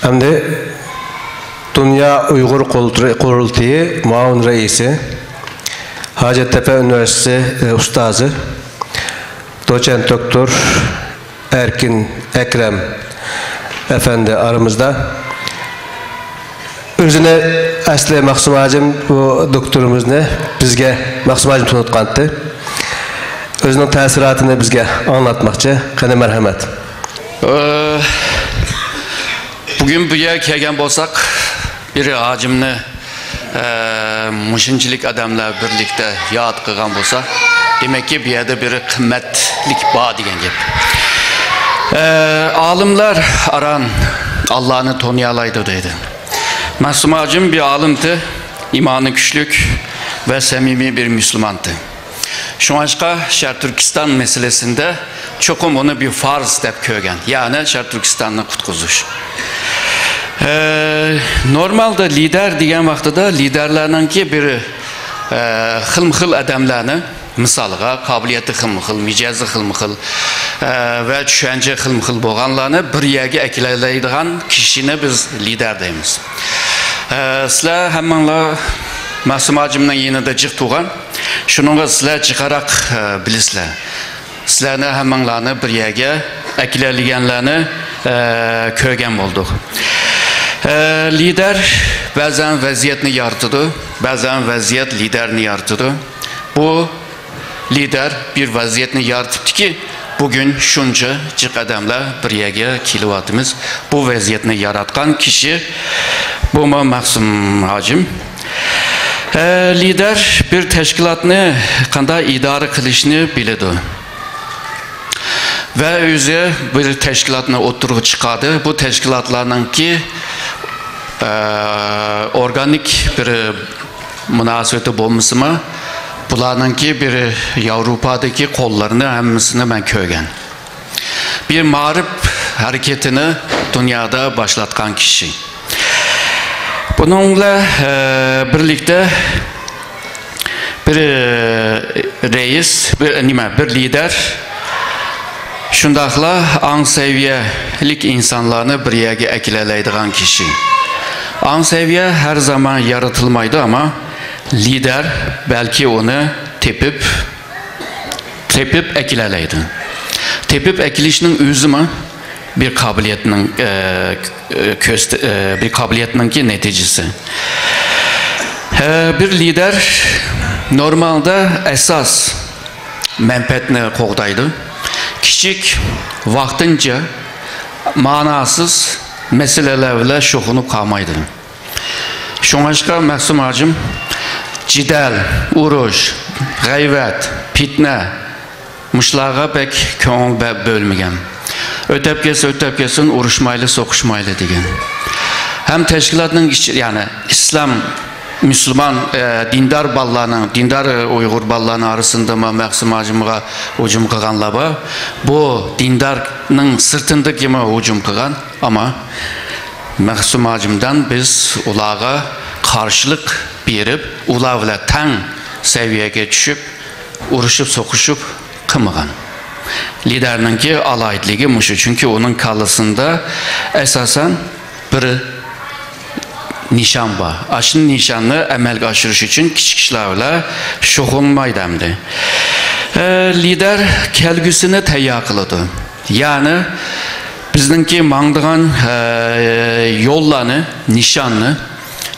Hem de Dünya Uygur Kurultayı Muavin Reisi, Hacettepe Üniversitesi Ustazı, Doçent Doktor Erkin Ekrem Efendi aramızda. Özüne asli Maksum Hacım bu doktorumuz ne? Bizge Maksum Hacım tanıtkandı. Özünün təsiratını bizge anlatmakçı. Qani merhamet. Bugün bu yer kelgen bolsak bir hacimni muşinchilik adamlar birlikte yad qilgan bolsa, demek ki bir yerde bir kıymetlik bağ degan gap. Alimler aran Allah'ını tanıyalaydı dedi. Maksum Hacım bir alimdi, imanı güçlük ve samimi bir Müslümandı. Şu anca Şark Türkistan meselesinde çokum onu bir farz dep kögen. Yani Şark Türkistan'ı kutkuzuş. Normalde lider diyen vaxtıda liderlerinin ki biri xilm-xil adamlarını misalga kabiliyeti xilm-xil, micazi xilm-xil ve düşünce xilm-xil bolganlarını bir yerge ekleyleydiğen kişini biz lider deymiz. Sizler hemenla Maksum Hacım'ın yanında cık tuğan, şununla sizler çıkarak bilisizler. Sizlerine hemenlarını bir yerge ekleyleyenlerini kögen olduk. Lider bazen vaziyetini yaratıdı, bazen vaziyet liderini yaratıdı. Bu lider bir vaziyetini yaratıptı ki bugün şunca cık adamla bir yerge kilovatımız bu vaziyetini yaratkan kişi bu Maksum Hacım. Lider bir teşkilatını qanday idare qilishni biladi. Ve özü bir teşkilatını oturup çıkardı. Bu teşkilatlarının ki organik bir münasebeti bulması mı? Bunların ki bir Avrupa'daki kollarını hemmisini ben kögen. Bir mağrip hareketini dünyada başlatkan kişi. Bununla birlikte bir reis, bir lider şundakla an seviyelik insanlarını bir yere ekleleydiğen kişi. An seviye her zaman yaratılmaydı ama lider belki onu tepip ekleleydi. Tepip eklişinin özü mü? Bir kabiliyetinin ki neticesi. Bir lider normalde esas menfaatini qoğdaydı. Küçük, vaktince manasız meselelerle şoxunu kalmaydı. Şoňaşka Maksum Hacım cidal, uruş, gayvet, fitne muşlağa pek köňül bölmegen. Ötep kesin uruşmaylı, sokuşmaylı degen. Hem teşkilatının yani İslam, Müslüman, dindar ballarının, dindar Uygur ballarının arasında Maksum Hacım'a hücum kılganlar var. Bu dindarın sırtında kime hücum kılgan ama Maksum Hacım'dan biz ulağa karşılık berip, ulağla tan seviyeye düşüp, uruşup, sokuşup kımıgan. Liderinin ki alaytligi muşu. Çünkü onun kalısında esasen bir nişan var. Aşın nişanını əməl aşırış için küçük kişilerle şoxunmaydı emdi. Lider kelgüsünü teyya kılıdı. Yani bizdeki mağdığan yollarını, nişanını,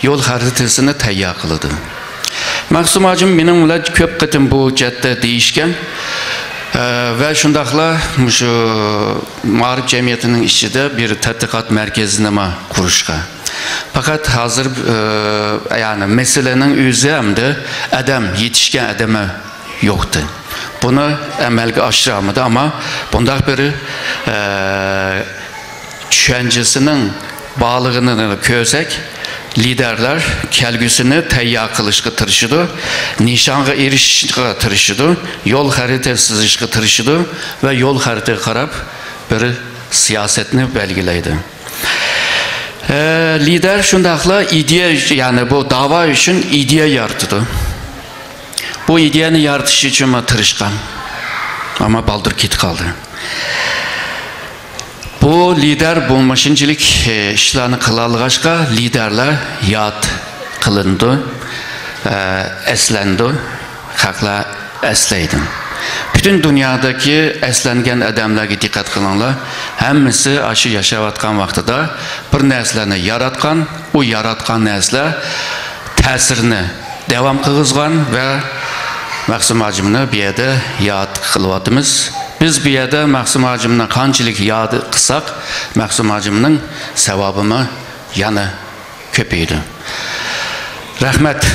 yol haritasını teyya kılıdı. Maksum Hacım benimle köp kıtım bu cette değişken ve şundakla şu mağrip cemiyetinin içinde bir tatbikat merkezine kuruşka. Fakat hazır yani meselenin özü hem de adam, yetişken adama yoktu. Bunu əməlgə aşıramadı ama bunda bir düşüncesinin bağlılığını közek liderler kelgüsünü teyya kılışkı tırışıdı, nişanğa erişişkı tırışıdı, yol haritası sızışkı tırışıdı ve yol haritayı qarab bir siyasetini belgileydi. Lider şundakla ideya yani bu dava için ideya yaratıdı. Bu ideyanı yaratışı için tırışkan ama baldır kit kaldı. Bu lider bulmaşınçılık işlerini kılalığaşka liderler yad kılındı, eslendi, hakla esleydi. Bütün dünyadaki eslengen adamlarga dikkat kılınlar. Hemmisi aşı yaşavatkan vaxtıda bir neslerini yaratkan, o yaratkan nesle təsirini devam kılızgan ve Mahsum Hacimni bir yerde yad kılıvatımız. Biz bir yerde Mahsum Hacimni qanchalik yad qilsak, Mahsum Hacimning savabımı yana köpeydi. Rahmet.